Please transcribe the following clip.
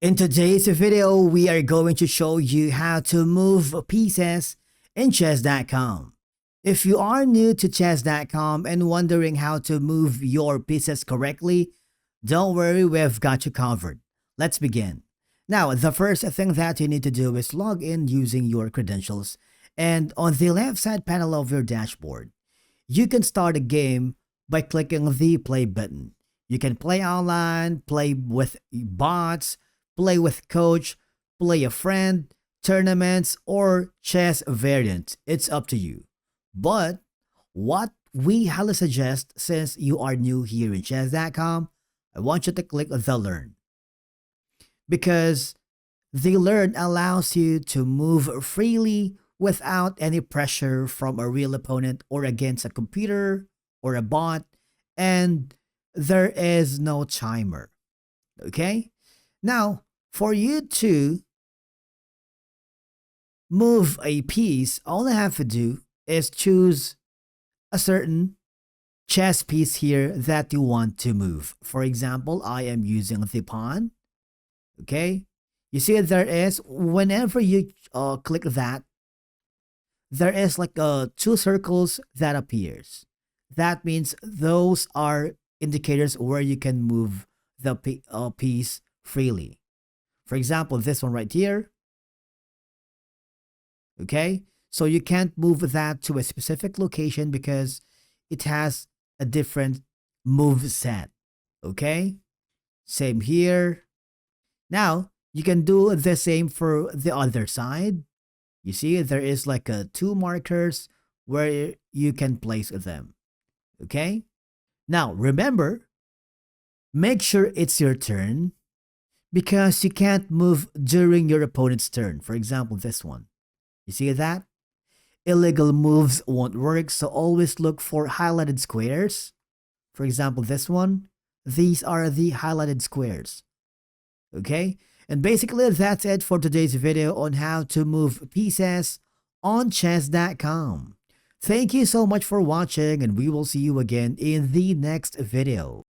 In today's video, we are going to show you how to move pieces in chess.com. If you are new to chess.com and wondering how to move your pieces correctly, don't worry, we've got you covered. Let's begin. Now, the first thing that you need to do is log in using your credentials, and on the left side panel of your dashboard, you can start a game by clicking the play button. You can play online, play with bots, play with coach, play a friend, tournaments, or chess variant. It's up to you. But what we highly suggest, since you are new here in chess.com, I want you to click the learn. Because the learn allows you to move freely without any pressure from a real opponent or against a computer or a bot, and there is no timer. Okay? Now, for you to move a piece, all I have to do is choose a certain chess piece here that you want to move. For example, I am using the pawn. Okay? You see there is, whenever you click that, there is like two circles that appears. That means those are indicators where you can move the piece freely. For example, this one right here. Okay, so you can't move that to a specific location because it has a different move set. Okay, same here. Now you can do the same for the other side. You see, there is like two markers where you can place them. Okay, now remember, make sure it's your turn, because you can't move during your opponent's turn. For example, this one. You see that? Illegal moves won't work, so always look for highlighted squares. For example, this one. These are the highlighted squares. Okay? And basically, that's it for today's video on how to move pieces on chess.com. Thank you so much for watching, and we will see you again in the next video.